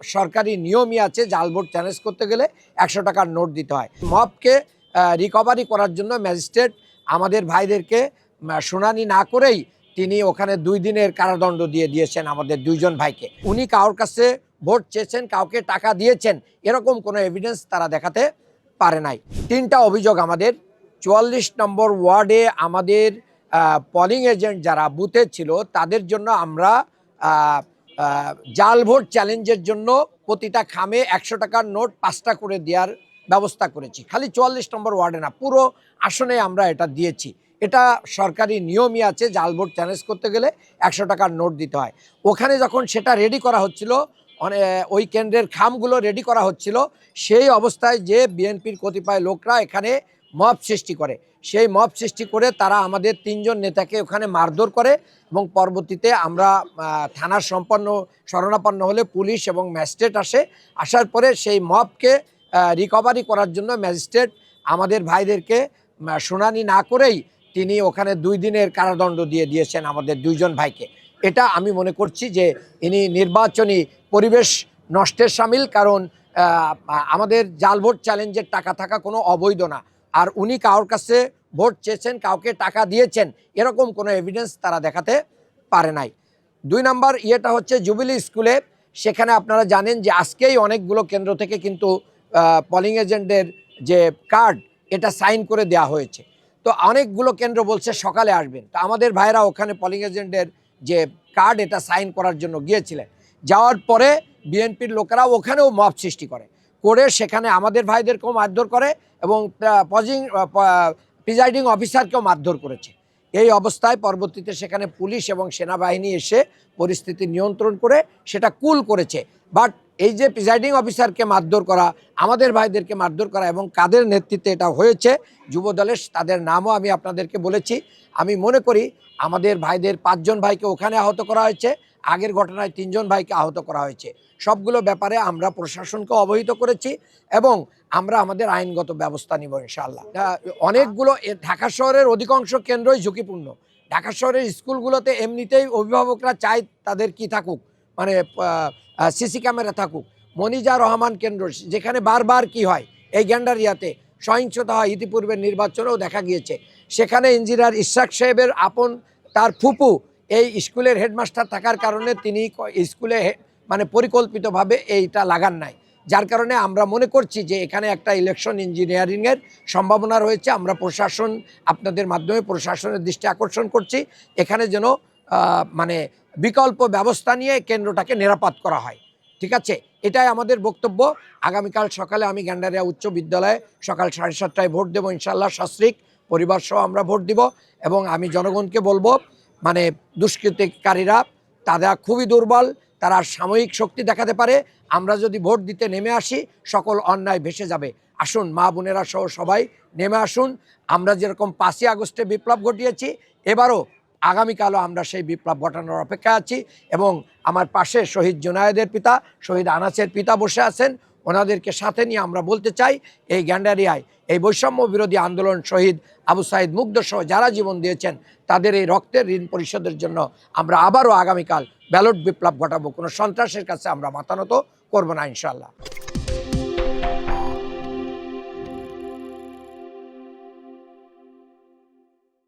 সরকারি নিয়মই আছে জাল ভোট চ্যালেঞ্জ করতে গেলে 100 টাকার নোট দিতে হয়। মবকে রিকভারি করার জন্য ম্যাজিস্ট্রেট আমাদের ভাইদেরকে শুনানি না করেই তিনি ওখানে 2 দিনের কারাদণ্ড দিয়ে দিয়েছেন আমাদের 2 জন ভাইকে। উনি কারোর কাছে ভোট চেয়েছেন, কাউকে টাকা দিয়েছেন, এরকম কোনো এভিডেন্স তারা দেখাতে পারে নাই। 3টা অভিযোগ আমাদের। 44 নম্বর ওয়ার্ডে আমাদের পোলিং এজেন্ট যারা বুথে ছিল তাদের জন্য আমরা জাল ভোট চ্যালেঞ্জের জন্য প্রতিটা খামে 100 টাকার নোট 5টা করে দেওয়ার ব্যবস্থা করেছি। খালি 44 নম্বর ওয়ার্ডে না, পুরো আসনে আমরা এটা দিয়েছি। এটা সরকারি নিয়মই আছে, জাল ভোট চ্যালেঞ্জ করতে গেলে 100 টাকার নোট দিতে হয়। ওখানে যখন সেটা রেডি করা হচ্ছিল, ওই কেন্দ্রের খামগুলো রেডি করা হচ্ছিল, সেই অবস্থায় যে বিএনপির কতিপয় লোকরা এখানে মব সৃষ্টি করে, সেই মব সৃষ্টি করে তারা আমাদের 3 জন নেতাকে ওখানে মারধর করে এবং পরবর্তীতে আমরা থানার শরণাপন্ন হলে পুলিশ এবং ম্যাজিস্ট্রেট আসার পরে সেই মবকে রিকভারি করার জন্য ম্যাজিস্ট্রেট আমাদের ভাইদেরকে শুনানি না করেই তিনি ওখানে 2 দিনের কারাদণ্ড দিয়ে দিয়েছেন আমাদের 2 জন ভাইকে। এটা আমি মনে করছি যে ইনি নির্বাচনী পরিবেশ নষ্টের শামিল, কারণ আমাদের জাল ভোট চ্যালেঞ্জের টাকা থাকা কোনো অবৈধ না। আর উনি কারোর কাছে ভোট চেয়েছেন, কাউকে টাকা দিয়েছেন, এরকম কোনো এভিডেন্স তারা দেখাতে পারে নাই। 2 নম্বর ইয়েটা হচ্ছে জুবিলি স্কুলে। সেখানে আপনারা জানেন যে আজকেই অনেকগুলো কেন্দ্র থেকে কিন্তু পোলিং এজেন্টের যে কার্ড এটা সাইন করে দেওয়া হয়েছে। তো অনেকগুলো কেন্দ্র বলছে সকালে আসবেন। তো আমাদের ভাইরা ওখানে পোলিং এজেন্টের যে কার্ড এটা সাইন করার জন্য গিয়েছিলেন। যাওয়ার পরে বিএনপির লোকেরা ওখানেও মব সৃষ্টি করে সেখানে আমাদের ভাইদেরকেও মারধর করে এবং প্রিজাইডিং অফিসারকেও মারধর করেছে। এই অবস্থায় পরবর্তীতে সেখানে পুলিশ এবং সেনাবাহিনী এসে পরিস্থিতি নিয়ন্ত্রণ করে সেটা কুল করেছে। বাট এই যে প্রিজাইডিং অফিসারকে মারধর করা, আমাদের ভাইদেরকে মারধর করা এবং কাদের নেতৃত্বে এটা হয়েছে, যুবদলের তাদের নামও আমি আপনাদেরকে বলেছি। আমি মনে করি আমাদের ভাইদের 5 জন ভাইকে ওখানে আহত করা হয়েছে, আগের ঘটনায় 3 জন ভাইকে আহত করা হয়েছে। সবগুলো ব্যাপারে আমরা প্রশাসনকে অবহিত করেছি এবং আমরা আমাদের আইনগত ব্যবস্থা নিব ইনশাআল্লাহ। অনেকগুলো ঢাকা শহরের অধিকাংশ কেন্দ্রই ঝুঁকিপূর্ণ। ঢাকা শহরের স্কুলগুলোতে এমনিতেই অভিভাবকরা চায় তাদের কি থাকুক, মানে সিসি ক্যামেরা থাকুক। মনিজা রহমান কেন্দ্র, যেখানে বারবার কি হয়, এই গ্যান্ডারিয়াতে সহিংসতা হয়, ইতিপূর্বে নির্বাচনেও দেখা গিয়েছে। সেখানে ইঞ্জিনিয়ার ইশরাক সাহেবের আপন তার ফুপু এই স্কুলের হেডমাস্টার থাকার কারণে তিনি স্কুলে মানে পরিকল্পিতভাবে এইটা লাগান নাই, যার কারণে আমরা মনে করছি যে এখানে একটা ইলেকশন ইঞ্জিনিয়ারিংয়ের সম্ভাবনা রয়েছে। আমরা প্রশাসন, আপনাদের মাধ্যমে প্রশাসনের দৃষ্টি আকর্ষণ করছি, এখানে যেন মানে বিকল্প ব্যবস্থা নিয়ে কেন্দ্রটাকে নিরাপদ করা হয়। ঠিক আছে, এটাই আমাদের বক্তব্য। আগামীকাল সকালে আমি গ্যান্ডারিয়া উচ্চ বিদ্যালয়ে সকাল 7:30টায় ভোট দেবো ইনশাআল্লাহ। সস্ত্রীক পরিবার সহ আমরা ভোট দিব এবং আমি জনগণকে বলবো, মানে দুষ্কৃতিকারীরা তারা খুবই দুর্বল, তারা সাময়িক শক্তি দেখাতে পারে। আমরা যদি ভোট দিতে নেমে আসি, সকল অন্যায় ভেসে যাবে। আসুন মা বোনেরা সহ সবাই নেমে আসুন। আমরা যেরকম 5ই আগস্টে বিপ্লব ঘটিয়েছি, এবারও আগামীকালও আমরা সেই বিপ্লব ঘটানোর অপেক্ষায় আছি। এবং আমার পাশে শহীদ জুনায়েদের পিতা, শহীদ আনাসের পিতা বসে আছেন, ওনাদেরকে সাথে নিয়ে আমরা বলতে চাই, এই গ্যান্ডারিয়ায় এই বৈষম্য বিরোধী আন্দোলন শহীদ আবু সাইদ মুগ্ধ সহ যারা জীবন দিয়েছেন তাদের এই রক্তের ঋণ পরিশোধের জন্য আমরা আবারও আগামীকাল ব্যালট বিপ্লব ঘটাবো। কোনো সন্ত্রাসের কাছে আমরা মাথা নত করবো না ইনশাআল্লাহ।